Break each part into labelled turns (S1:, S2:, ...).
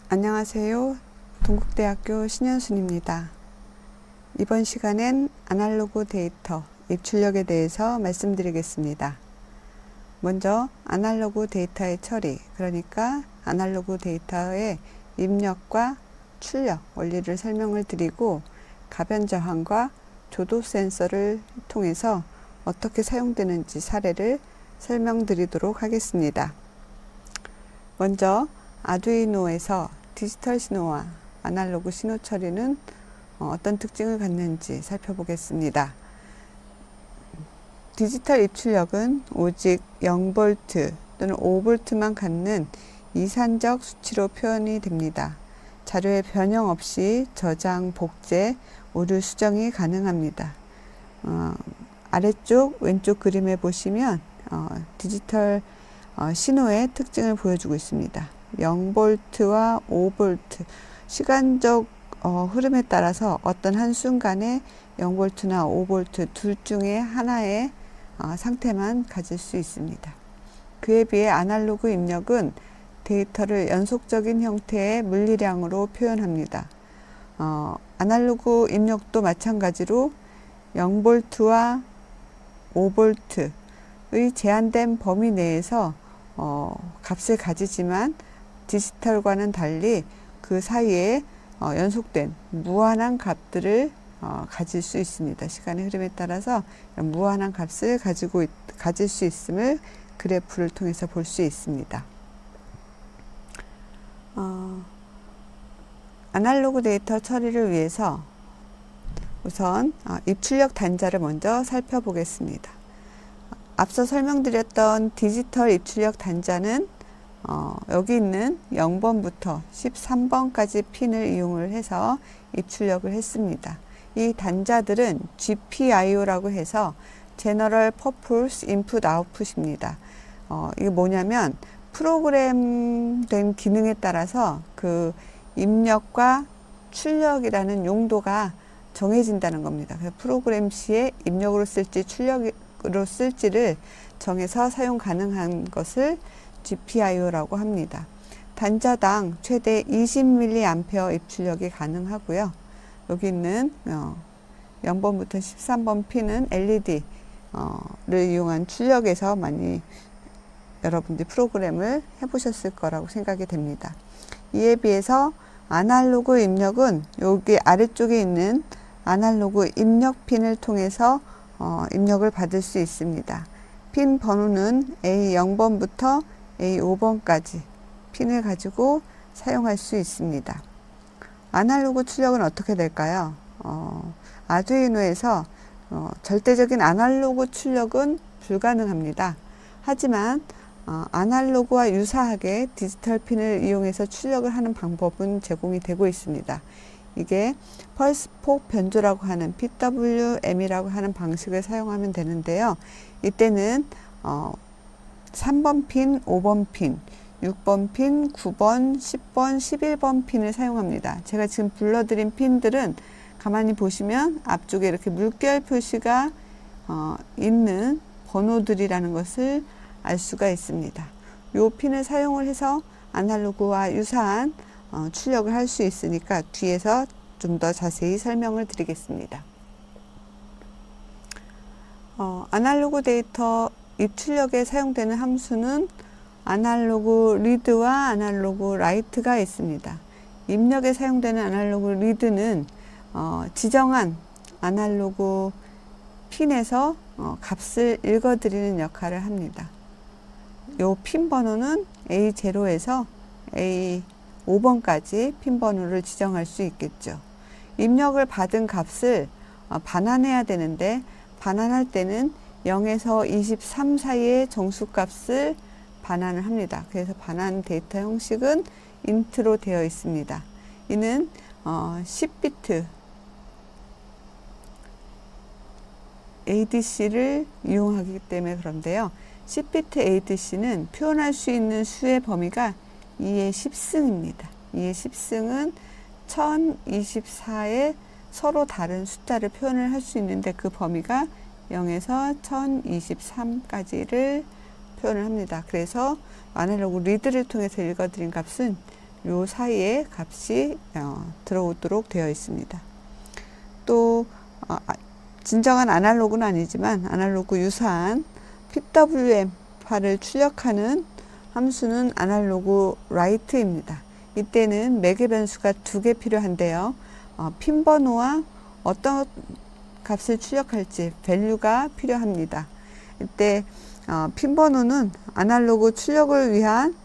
S1: 안녕하세요. 동국대학교 신현순입니다. 이번 시간엔 아날로그 데이터 입출력에 대해서 말씀드리겠습니다. 먼저 아날로그 데이터의 처리, 그러니까 아날로그 데이터의 입력과 출력 원리를 설명을 드리고, 가변 저항과 조도 센서를 통해서 어떻게 사용되는지 사례를 설명드리도록 하겠습니다. 먼저 아두이노에서 디지털 신호와 아날로그 신호 처리는 어떤 특징을 갖는지 살펴보겠습니다. 디지털 입출력은 오직 0V 또는 5V만 갖는 이산적 수치로 표현이 됩니다. 자료의 변형 없이 저장, 복제, 오류 수정이 가능합니다. 아래쪽 왼쪽 그림에 보시면 디지털 신호의 특징을 보여주고 있습니다. 0V와 5V, 시간적 흐름에 따라서 어떤 한순간에 0V나 5V 둘 중에 하나의 상태만 가질 수 있습니다. 그에 비해 아날로그 입력은 데이터를 연속적인 형태의 물리량으로 표현합니다. 아날로그 입력도 마찬가지로 0V와 5V의 제한된 범위 내에서 값을 가지지만, 디지털과는 달리 그 사이에 연속된 무한한 값들을 가질 수 있습니다. 시간의 흐름에 따라서 무한한 값을 가질 수 있음을 그래프를 통해서 볼 수 있습니다. 아날로그 데이터 처리를 위해서 우선 입출력 단자를 먼저 살펴보겠습니다. 앞서 설명드렸던 디지털 입출력 단자는 여기 있는 0번부터 13번까지 핀을 이용을 해서 입출력을 했습니다. 이 단자들은 GPIO라고 해서 General Purpose Input Output입니다. 이게 뭐냐면 프로그램된 기능에 따라서 그 입력과 출력이라는 용도가 정해진다는 겁니다. 그래서 프로그램 시에 입력으로 쓸지 출력으로 쓸지를 정해서 사용 가능한 것을 GPIO라고 합니다. 단자당 최대 20mA 입출력이 가능하고요. 여기 있는 0번부터 13번 핀은 LED를 이용한 출력에서 많이 여러분들이 프로그램을 해보셨을 거라고 생각이 됩니다. 이에 비해서 아날로그 입력은 여기 아래쪽에 있는 아날로그 입력 핀을 통해서 입력을 받을 수 있습니다. 핀 번호는 A0번부터 A5번까지 핀을 가지고 사용할 수 있습니다. 아날로그 출력은 어떻게 될까요? 아두이노에서 절대적인 아날로그 출력은 불가능합니다. 하지만 아날로그와 유사하게 디지털 핀을 이용해서 출력을 하는 방법은 제공이 되고 있습니다. 이게 펄스폭 변조라고 하는 PWM이라고 하는 방식을 사용하면 되는데요. 이때는 3번 핀, 5번 핀, 6번 핀, 9번, 10번, 11번 핀을 사용합니다. 제가 지금 불러드린 핀들은 가만히 보시면 앞쪽에 이렇게 물결 표시가 있는 번호들이라는 것을 알 수가 있습니다. 이 핀을 사용을 해서 아날로그와 유사한 출력을 할 수 있으니까 뒤에서 좀 더 자세히 설명을 드리겠습니다. 아날로그 데이터 입출력에 사용되는 함수는 아날로그 리드와 아날로그 라이트가 있습니다. 입력에 사용되는 아날로그 리드는 지정한 아날로그 핀에서 값을 읽어드리는 역할을 합니다. 요 핀 번호는 A0에서 A5번까지 핀 번호를 지정할 수 있겠죠. 입력을 받은 값을 반환해야 되는데, 반환할 때는 0에서 23 사이의 정수값을 반환을 합니다. 그래서 반환 데이터 형식은 int로 되어 있습니다. 이는 10비트 ADC를 이용하기 때문에 그런데요. 10비트 ADC는 표현할 수 있는 수의 범위가 2의 10승입니다. 2의 10승은 1024의 서로 다른 숫자를 표현을 할 수 있는데, 그 범위가 0에서 1023까지를 표현을 합니다. 그래서 아날로그 리드를 통해서 읽어드린 값은 요 사이에 값이 들어오도록 되어 있습니다. 또 진정한 아날로그는 아니지만 아날로그 유사한 PWM파를 출력하는 함수는 아날로그 라이트입니다. 이때는 매개 변수가 2개 필요한데요. 핀 번호와 어떤 값을 출력할지 밸류가 필요합니다. 이때 핀 번호는 아날로그 출력을 위한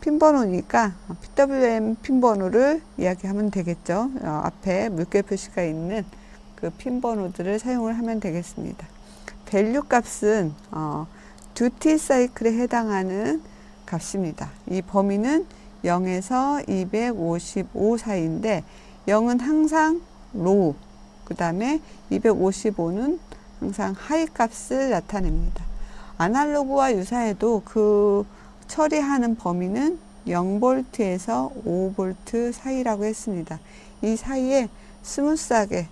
S1: 핀 번호니까 PWM 핀 번호를 이야기하면 되겠죠. 앞에 물결 표시가 있는 그 핀 번호들을 사용을 하면 되겠습니다. 밸류 값은 듀티 사이클에 해당하는 값입니다. 이 범위는 0에서 255 사이인데 0은 항상 로우, 그 다음에 255는 항상 하이 값을 나타냅니다. 아날로그와 유사해도 그 처리하는 범위는 0V에서 5V 사이라고 했습니다. 이 사이에 스무스하게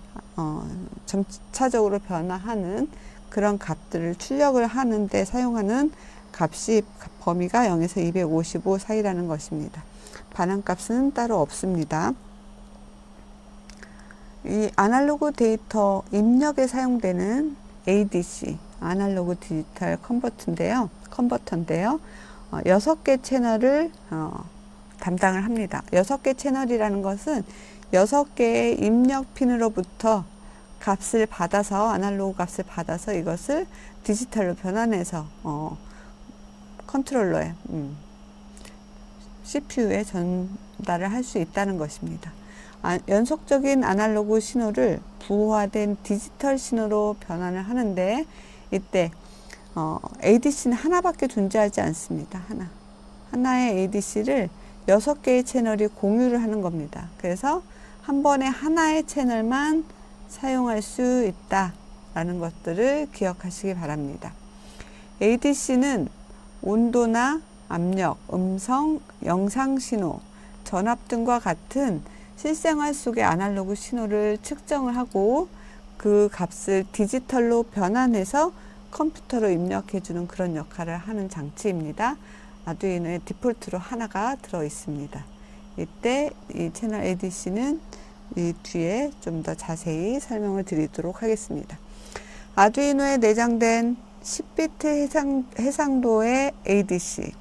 S1: 점차적으로 변화하는 그런 값들을 출력을 하는데 사용하는 값이 범위가 0에서 255 사이라는 것입니다. 반환값은 따로 없습니다. 이 아날로그 데이터 입력에 사용되는 ADC, 아날로그 디지털 컨버터인데요. 6개 채널을 담당을 합니다. 6개 채널이라는 것은 6개의 입력 핀으로부터 값을 받아서, 아날로그 값을 받아서 이것을 디지털로 변환해서 컨트롤러에 CPU에 전달을 할 수 있다는 것입니다. 연속적인 아날로그 신호를 부호화된 디지털 신호로 변환을 하는데 이때 ADC는 하나밖에 존재하지 않습니다. 하나의 ADC를 6개의 채널이 공유를 하는 겁니다. 그래서 한 번에 하나의 채널만 사용할 수 있다라는 것들을 기억하시기 바랍니다. ADC는 온도나 압력, 음성, 영상 신호, 전압 등과 같은 실생활 속의 아날로그 신호를 측정을 하고 그 값을 디지털로 변환해서 컴퓨터로 입력해주는 그런 역할을 하는 장치입니다. 아두이노에 디폴트로 하나가 들어 있습니다. 이때 이 채널 ADC는 이 뒤에 좀 더 자세히 설명을 드리도록 하겠습니다. 아두이노에 내장된 10비트 해상도의 ADC.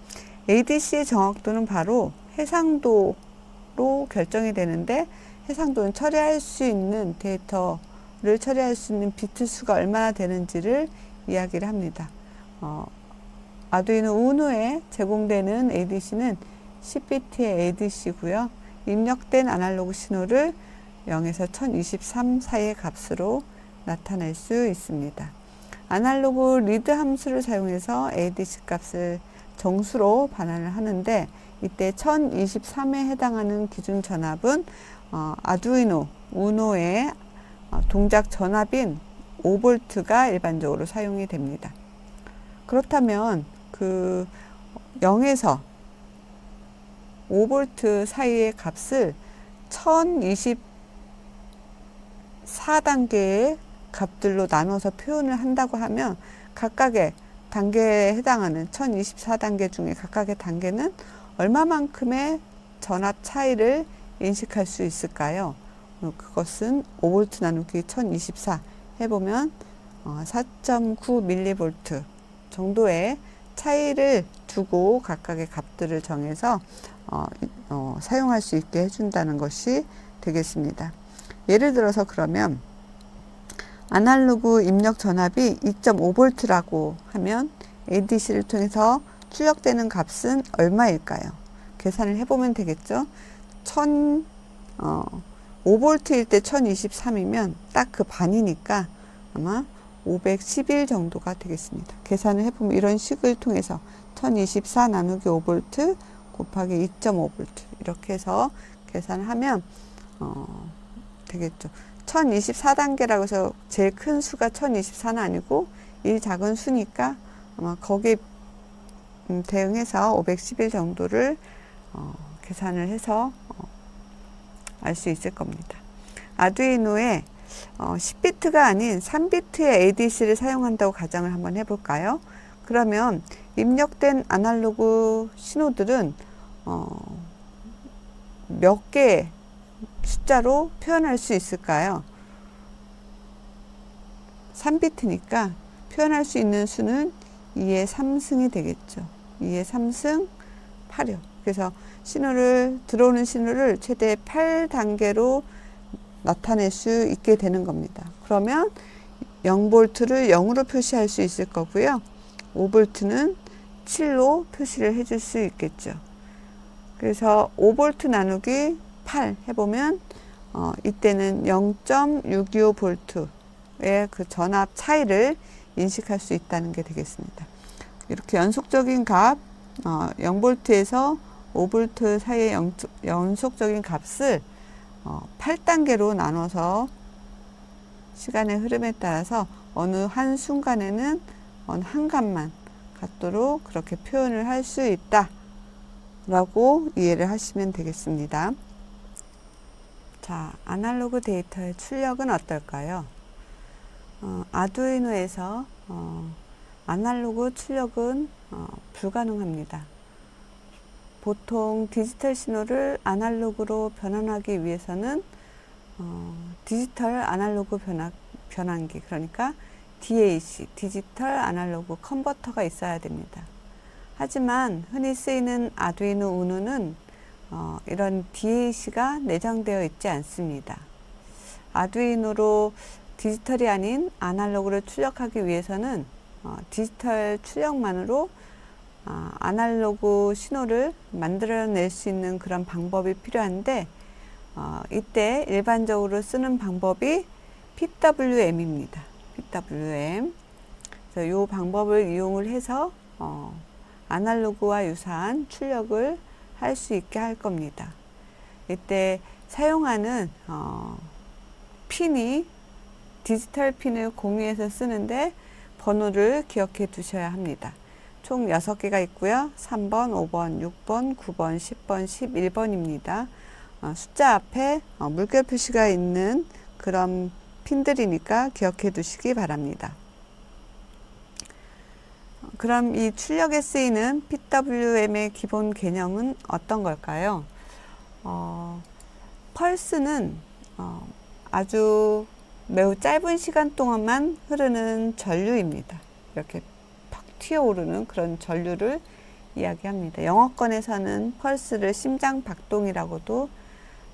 S1: ADC의 정확도는 바로 해상도로 결정이 되는데 해상도는 처리할 수 있는 데이터를 처리할 수 있는 비트 수가 얼마나 되는지를 이야기를 합니다. 아두이노 우노에 제공되는 ADC는 10비트의 ADC고요. 입력된 아날로그 신호를 0에서 1023 사이의 값으로 나타낼 수 있습니다. 아날로그 리드 함수를 사용해서 ADC 값을 정수로 반환을 하는데 이때 1023에 해당하는 기준 전압은 아두이노 우노의 동작 전압인 5V가 일반적으로 사용이 됩니다. 그렇다면 그 0에서 5V 사이의 값을 1024단계의 값들로 나눠서 표현을 한다고 하면 각각의 단계에 해당하는 1024단계 중에 각각의 단계는 얼마만큼의 전압 차이를 인식할 수 있을까요? 그것은 5V 나누기 1024 해보면 4.9mV 정도의 차이를 두고 각각의 값들을 정해서 사용할 수 있게 해준다는 것이 되겠습니다. 예를 들어서 그러면 아날로그 입력 전압이 2.5V라고 하면 ADC를 통해서 출력되는 값은 얼마일까요? 계산을 해보면 되겠죠. 5V일 때 1023이면 딱 그 반이니까 아마 511 정도가 되겠습니다. 계산을 해보면 이런 식을 통해서 1024 나누기 5V 곱하기 2.5V 이렇게 해서 계산을 하면 되겠죠. 1024단계라고 해서 제일 큰 수가 1024는 아니고 이 작은 수니까 아마 거기에 대응해서 511 정도를 계산을 해서 알 수 있을 겁니다. 아두이노에 10비트가 아닌 3비트의 ADC를 사용한다고 가정을 한번 해볼까요? 그러면 입력된 아날로그 신호들은 몇 개의 숫자로 표현할 수 있을까요? 3비트니까 표현할 수 있는 수는 2의 3승이 되겠죠. 2의 3승 8요. 그래서 들어오는 신호를 최대 8단계로 나타낼 수 있게 되는 겁니다. 그러면 0V를 0으로 표시할 수 있을 거고요. 5V는 7로 표시를 해줄 수 있겠죠. 그래서 5V 나누기 8 해보면 이때는 0.625V의 그 전압 차이를 인식할 수 있다는 게 되겠습니다. 이렇게 연속적인 값 0V에서 5V 사이의 연속적인 값을 8단계로 나눠서 시간의 흐름에 따라서 어느 한 순간에는 어느 한 값만 같도록 그렇게 표현을 할 수 있다 라고 이해를 하시면 되겠습니다. 자, 아날로그 데이터의 출력은 어떨까요? 아두이노에서 아날로그 출력은 불가능합니다. 보통 디지털 신호를 아날로그로 변환하기 위해서는 디지털 아날로그 변환기, 그러니까 DAC, 디지털 아날로그 컨버터가 있어야 됩니다. 하지만 흔히 쓰이는 아두이노 우노는 이런 DAC가 내장되어 있지 않습니다. 아두이노로 디지털이 아닌 아날로그를 출력하기 위해서는 디지털 출력만으로 아날로그 신호를 만들어낼 수 있는 그런 방법이 필요한데 이때 일반적으로 쓰는 방법이 PWM입니다. PWM. 그래서 이 방법을 이용을 해서 아날로그와 유사한 출력을 할 수 있게 할 겁니다. 이때 사용하는 핀이 디지털 핀을 공유해서 쓰는데 번호를 기억해 두셔야 합니다. 총 6개가 있고요. 3번, 5번, 6번, 9번, 10번, 11번입니다. 숫자 앞에 물결 표시가 있는 그런 핀들이니까 기억해 두시기 바랍니다. 그럼 이 출력에 쓰이는 PWM의 기본 개념은 어떤 걸까요? 펄스는 아주 매우 짧은 시간 동안만 흐르는 전류입니다. 이렇게 팍 튀어오르는 그런 전류를 이야기합니다. 영어권에서는 펄스를 심장 박동이라고도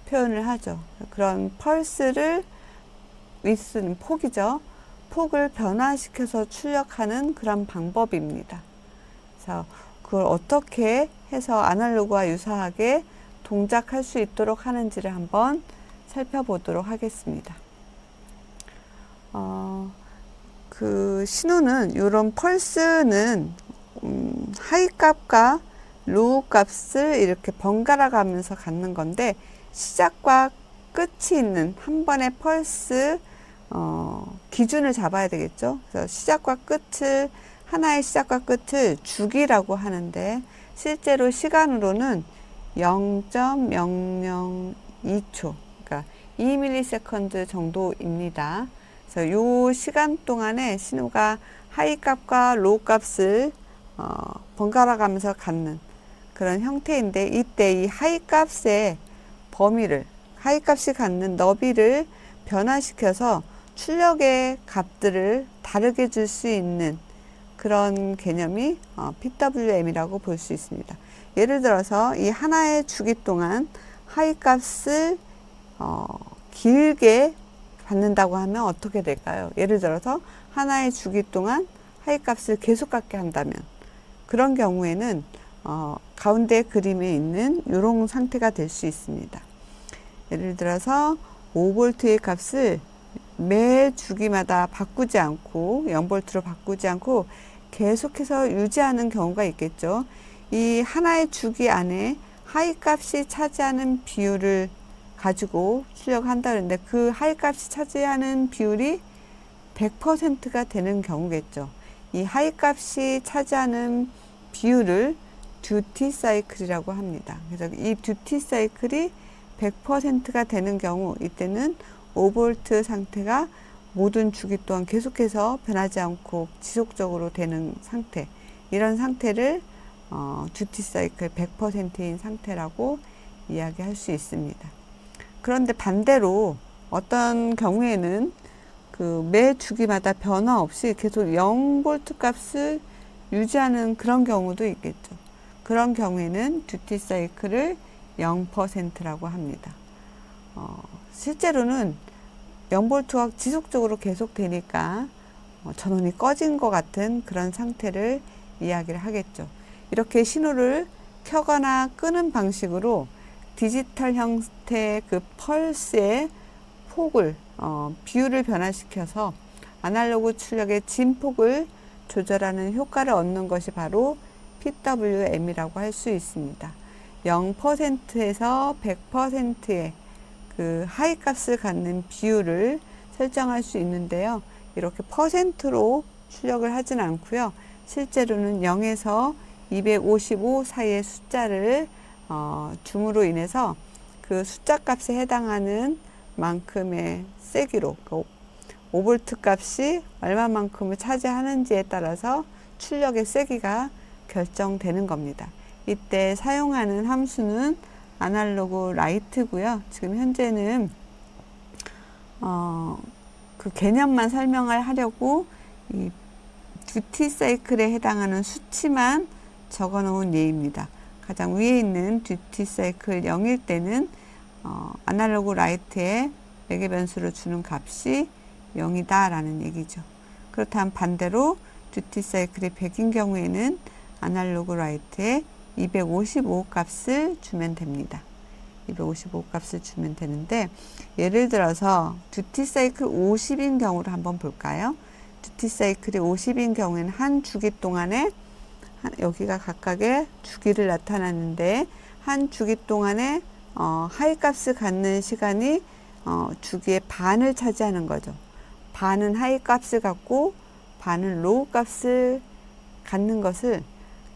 S1: 표현을 하죠. 그런 펄스를 위스는 폭이죠. 폭을 변화시켜서 출력하는 그런 방법입니다. 그래서 그걸 어떻게 해서 아날로그와 유사하게 동작할 수 있도록 하는지를 한번 살펴보도록 하겠습니다. 그 신호는, 이런 펄스는 하이 값과 로우 값을 이렇게 번갈아 가면서 갖는 건데, 시작과 끝이 있는 한 번의 펄스 기준을 잡아야 되겠죠. 그래서 시작과 끝을, 하나의 시작과 끝을 주기라고 하는데, 실제로 시간으로는 0.002초, 그러니까 2ms 정도입니다. 그래서 이 시간 동안에 신호가 하이 값과 로우 값을 번갈아 가면서 갖는 그런 형태인데, 이때 이 하이 값의 범위를, 하이 값이 갖는 너비를 변화시켜서 출력의 값들을 다르게 줄 수 있는 그런 개념이 PWM이라고 볼 수 있습니다. 예를 들어서 이 하나의 주기 동안 하이 값을 길게 받는다고 하면 어떻게 될까요? 예를 들어서 하나의 주기 동안 하이 값을 계속 갖게 한다면, 그런 경우에는 가운데 그림에 있는 이런 상태가 될 수 있습니다. 예를 들어서 5V의 값을 매 주기마다 바꾸지 않고 0V로 바꾸지 않고 계속해서 유지하는 경우가 있겠죠. 이 하나의 주기 안에 하이 값이 차지하는 비율을 가지고 출력한다는데, 그 하이 값이 차지하는 비율이 100%가 되는 경우겠죠. 이 하이 값이 차지하는 비율을 듀티 사이클이라고 합니다. 그래서 이 듀티 사이클이 100%가 되는 경우, 이때는 5V 상태가 모든 주기 동안 계속해서 변하지 않고 지속적으로 되는 상태, 이런 상태를 듀티 사이클 100%인 상태라고 이야기할 수 있습니다. 그런데 반대로 어떤 경우에는 그 매 주기마다 변화 없이 계속 0V 값을 유지하는 그런 경우도 있겠죠. 그런 경우에는 듀티 사이클을 0%라고 합니다. 실제로는 0V가 지속적으로 계속 되니까 전원이 꺼진 것 같은 그런 상태를 이야기를 하겠죠. 이렇게 신호를 켜거나 끄는 방식으로 디지털 형태의 그 펄스의 폭을 비율을 변화시켜서 아날로그 출력의 진폭을 조절하는 효과를 얻는 것이 바로 PWM이라고 할 수 있습니다. 0%에서 100%의 그 하이 값을 갖는 비율을 설정할 수 있는데요. 이렇게 퍼센트로 출력을 하진 않고요. 실제로는 0에서 255 사이의 숫자를 줌으로 인해서 그 숫자 값에 해당하는 만큼의 세기로 5V 값이 얼마만큼을 차지하는지에 따라서 출력의 세기가 결정되는 겁니다. 이때 사용하는 함수는 아날로그 라이트고요. 지금 현재는 그 개념만 설명을 하려고 이 듀티 사이클에 해당하는 수치만 적어 놓은 예입니다. 가장 위에 있는 듀티 사이클 0일 때는 아날로그 라이트에 매개 변수를 주는 값이 0이다 라는 얘기죠. 그렇다면 반대로 듀티 사이클이 100인 경우에는 아날로그 라이트에 255 값을 주면 됩니다. 255 값을 주면 되는데, 예를 들어서 듀티 사이클 50인 경우를 한번 볼까요? 듀티 사이클이 50인 경우에는 한 주기 동안에 여기가 각각의 주기를 나타나는데, 한 주기 동안에 하이 값을 갖는 시간이 주기의 반을 차지하는 거죠. 반은 하이 값을 갖고 반은 로우 값을 갖는 것을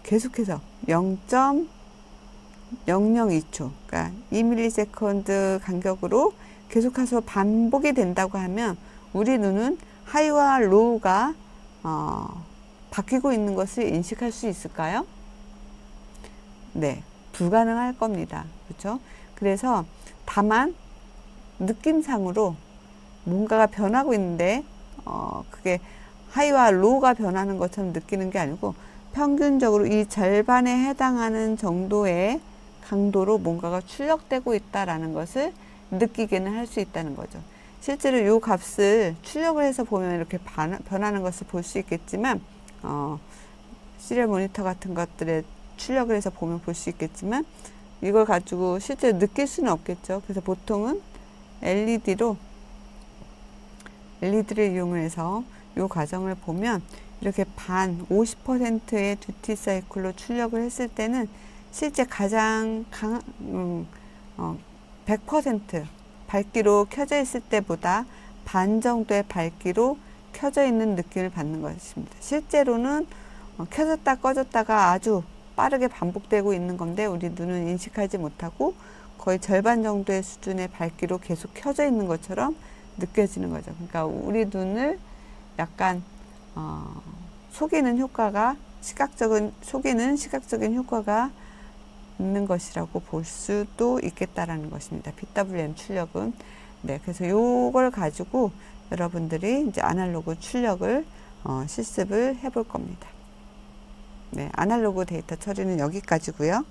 S1: 계속해서 0.002초, 그러니까 2ms 간격으로 계속해서 반복이 된다고 하면 우리 눈은 하이와 로우가 바뀌고 있는 것을 인식할 수 있을까요? 네, 불가능할 겁니다. 그렇죠? 그래서 다만 느낌상으로 뭔가가 변하고 있는데 그게 하이와 로우가 변하는 것처럼 느끼는 게 아니고 평균적으로 이 절반에 해당하는 정도의 강도로 뭔가가 출력되고 있다라는 것을 느끼게는 할 수 있다는 거죠. 실제로 이 값을 출력을 해서 보면 이렇게 변하는 것을 볼 수 있겠지만 시리얼 모니터 같은 것들에 출력을 해서 보면 볼 수 있겠지만 이걸 가지고 실제로 느낄 수는 없겠죠. 그래서 보통은 LED를 이용해서 이 과정을 보면 이렇게 반 50%의 듀티 사이클로 출력을 했을 때는 실제 가장 강한 100% 밝기로 켜져 있을 때보다 반 정도의 밝기로 켜져 있는 느낌을 받는 것입니다. 실제로는 켜졌다 꺼졌다가 아주 빠르게 반복되고 있는 건데 우리 눈은 인식하지 못하고 거의 절반 정도의 수준의 밝기로 계속 켜져 있는 것처럼 느껴지는 거죠. 그러니까 우리 눈을 약간 속이는 효과가 속이는 시각적인 효과가 있는 것이라고 볼 수도 있겠다라는 것입니다. PWM 출력은. 네, 그래서 요걸 가지고 여러분들이 이제 아날로그 출력을 실습을 해볼 겁니다. 네, 아날로그 데이터 처리는 여기까지고요.